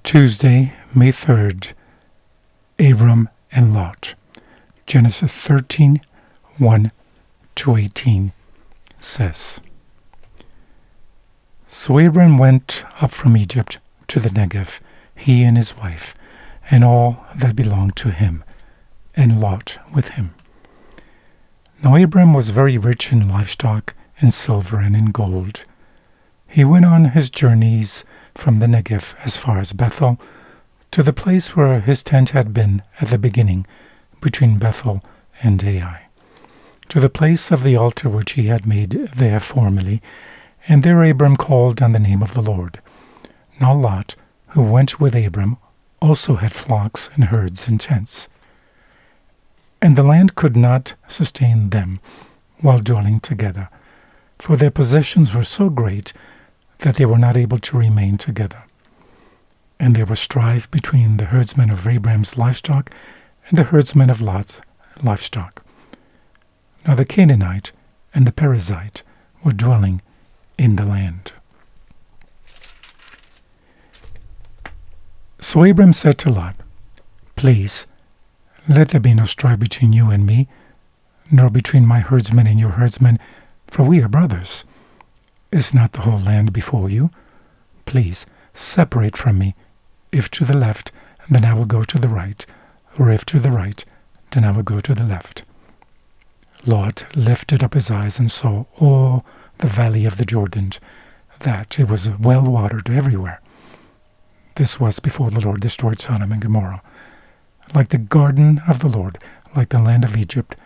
Tuesday, May 3rd, Abram and Lot. Genesis 13, 1-18 says, So Abram went up from Egypt to the Negev, he and his wife, and all that belonged to him, and Lot with him. Now Abram was very rich in livestock, in silver, and in gold. He went on his journeys from the Negev as far as Bethel, to the place where his tent had been at the beginning, between Bethel and Ai, to the place of the altar which he had made there formerly, and there Abram called on the name of the Lord. Now Lot, who went with Abram, also had flocks and herds and tents. And the land could not sustain them while dwelling together, for their possessions were so great that they were not able to remain together. And there was strife between the herdsmen of Abram's livestock and the herdsmen of Lot's livestock. Now the Canaanite and the Perizzite were dwelling in the land. So Abram said to Lot, Please, let there be no strife between you and me, nor between my herdsmen and your herdsmen, for we are brothers. Is not the whole land before you? Please, separate from me. If to the left, then I will go to the right, or if to the right, then I will go to the left. Lot lifted up his eyes and saw all the valley of the Jordan, that it was well watered everywhere. This was before the Lord destroyed Sodom and Gomorrah, like the garden of the Lord, like the land of Egypt,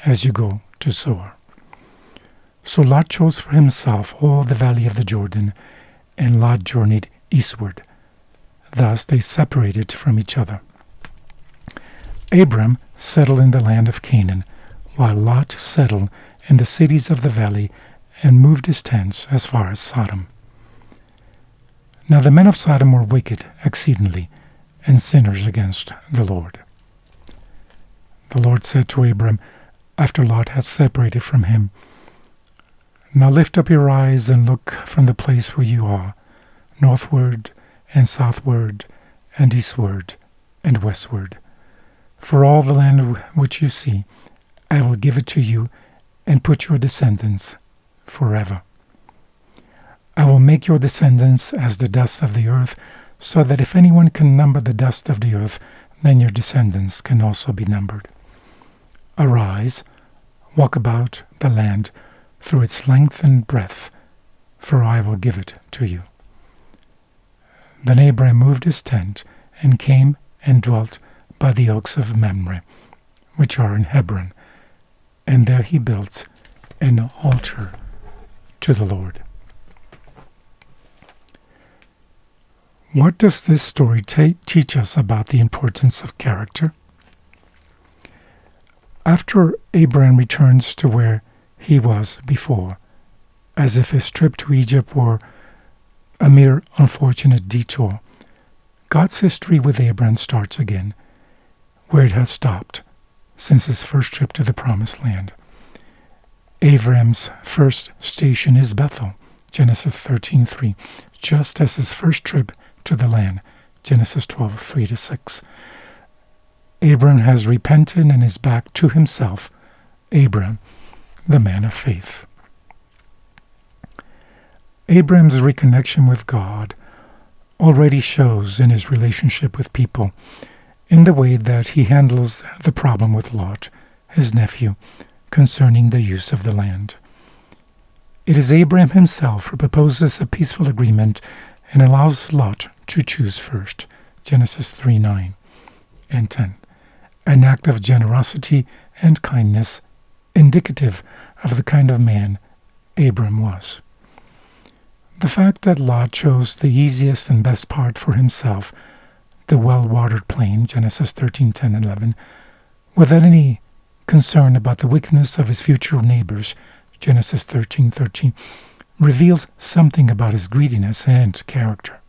as you go to Zoar. So Lot chose for himself all the valley of the Jordan, and Lot journeyed eastward. Thus they separated from each other. Abram settled in the land of Canaan, while Lot settled in the cities of the valley and moved his tents as far as Sodom. Now the men of Sodom were wicked exceedingly, and sinners against the Lord. The Lord said to Abram, after Lot had separated from him, Now lift up your eyes and look from the place where you are, northward and southward and eastward and westward. For all the land which you see, I will give it to you and put your descendants forever. I will make your descendants as the dust of the earth, so that if anyone can number the dust of the earth, then your descendants can also be numbered. Arise, walk about the land through its length and breadth, for I will give it to you. Then Abram moved his tent and came and dwelt by the oaks of Mamre, which are in Hebron, and there he built an altar to the Lord. What does this story teach us about the importance of character? After Abram returns to where he was before, as if his trip to Egypt were a mere unfortunate detour, God's history with Abram starts again, where it has stopped since his first trip to the Promised Land. Abram's first station is Bethel, Genesis 13:3, just as his first trip to the land, Genesis 12:3-6. Abram has repented and is back to himself, Abram, the man of faith. Abram's reconnection with God already shows in his relationship with people, in the way that he handles the problem with Lot, his nephew, concerning the use of the land. It is Abram himself who proposes a peaceful agreement and allows Lot to choose first, Genesis 3:9 and 10, an act of generosity and kindness indicative of the kind of man Abram was. The fact that Lot chose the easiest and best part for himself, the well-watered plain, Genesis 13:10 and 11, without any concern about the wickedness of his future neighbors, Genesis 13:13, reveals something about his greediness and character.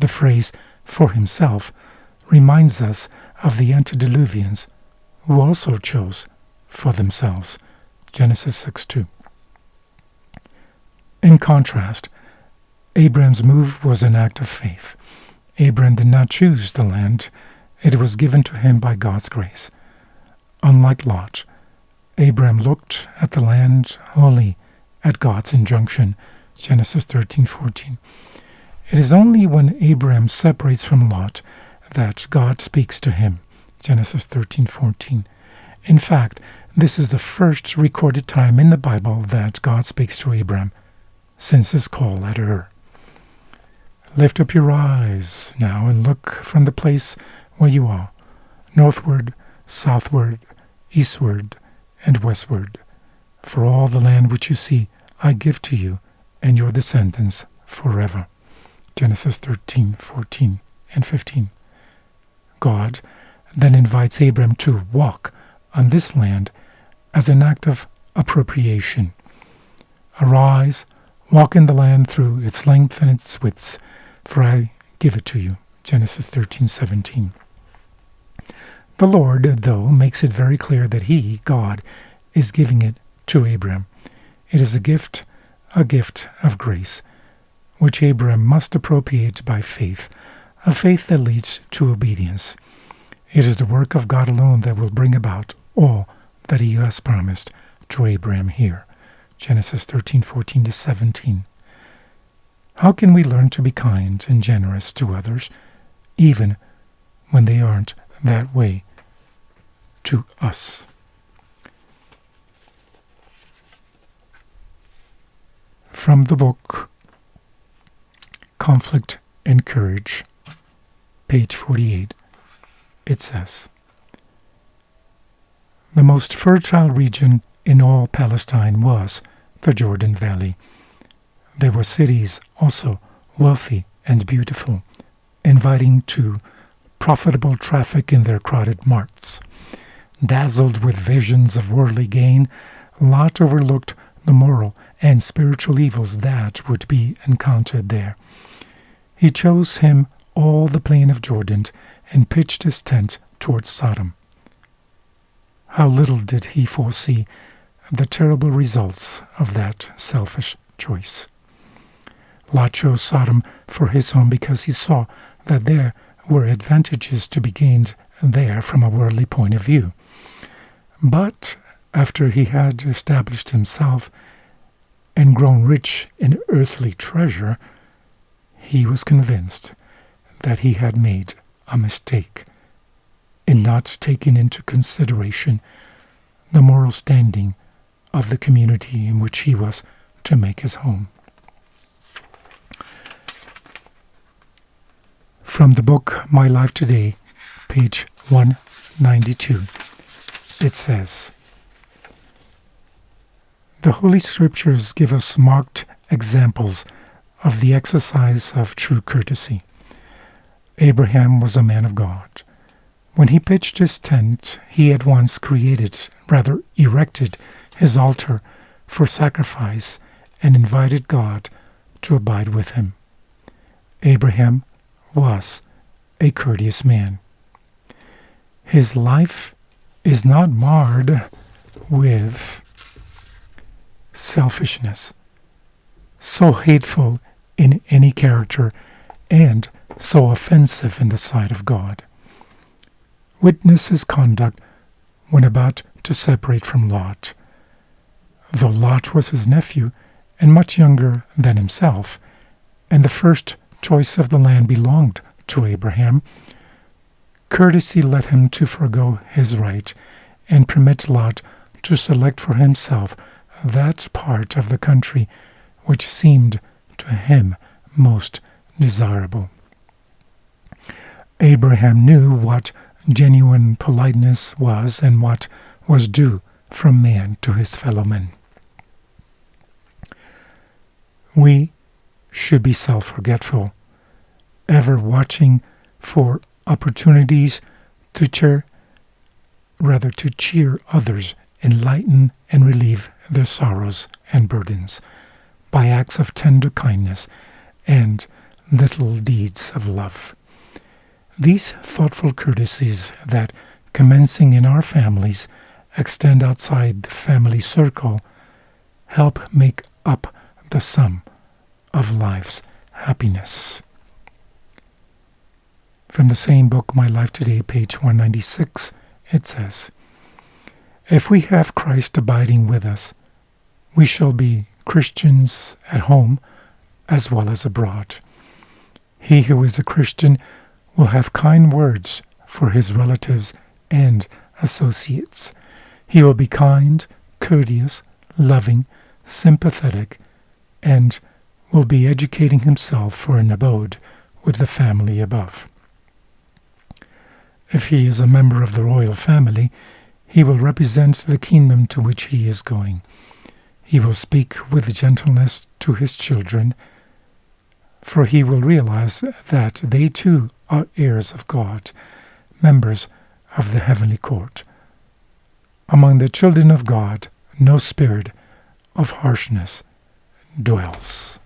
The phrase, for himself, reminds us of the antediluvians, who also chose for themselves, Genesis 6:2. In contrast, Abram's move was an act of faith, Abram did not choose the land. It was given to him by God's grace. Unlike Lot, Abram looked at the land only at God's injunction, Genesis 13:14. It is only when Abram separates from Lot that God speaks to him, Genesis 13:14. In fact, this is the first recorded time in the Bible that God speaks to Abram since his call at Ur. Lift up your eyes now and look from the place where you are, northward, southward, eastward, and westward. For all the land which you see, I give to you and your descendants forever. Genesis 13:14 and 15. God then invites Abram to walk on this land as an act of appropriation. Arise, walk in the land through its length and its width, for I give it to you. Genesis 13:17. The Lord, though, makes it very clear that He, God, is giving it to Abram. It is a gift of grace, which Abram must appropriate by faith, a faith that leads to obedience. It is the work of God alone that will bring about all that He has promised to Abram here. Genesis 13:14-17. How can we learn to be kind and generous to others, even when they aren't that way to us? From the book Conflict and Courage, page 48, it says, the most fertile region in all Palestine was the Jordan Valley. There were cities also wealthy and beautiful, inviting to profitable traffic in their crowded marts. Dazzled with visions of worldly gain, Lot overlooked the moral and spiritual evils that would be encountered there. He chose him all the plain of Jordan and pitched his tent towards Sodom. How little did he foresee the terrible results of that selfish choice. Lot chose Sodom for his home because he saw that there were advantages to be gained there from a worldly point of view. But after he had established himself and grown rich in earthly treasure, he was convinced that he had made a mistake in not taking into consideration the moral standing of the community in which he was to make his home. From the book My Life Today, page 192, it says, the Holy Scriptures give us marked examples of the exercise of true courtesy. Abraham was a man of God. When he pitched his tent, he at once erected his altar for sacrifice and invited God to abide with him. Abraham was a courteous man. His life is not marred with selfishness, so hateful in any character and so offensive in the sight of God. Witness his conduct when about to separate from Lot. Though Lot was his nephew and much younger than himself, and the first choice of the land belonged to Abraham, courtesy led him to forego his right and permit Lot to select for himself that part of the country which seemed to him most desirable. Abraham knew what genuine politeness was and what was due from man to his fellow men. We should be self-forgetful, ever watching for opportunities to cheer others and lighten and relieve their sorrows and burdens by acts of tender kindness and little deeds of love. These thoughtful courtesies that, commencing in our families, extend outside the family circle, help make up the sum of life's happiness. From the same book, My Life Today, page 196, it says, "If we have Christ abiding with us, we shall be Christians at home as well as abroad. He who is a Christian will have kind words for his relatives and associates. He will be kind, courteous, loving, sympathetic, and will be educating himself for an abode with the family above. If he is a member of the royal family, he will represent the kingdom to which he is going. He will speak with gentleness to his children, for he will realize that they too are heirs of God, members of the heavenly court. Among the children of God, no spirit of harshness dwells."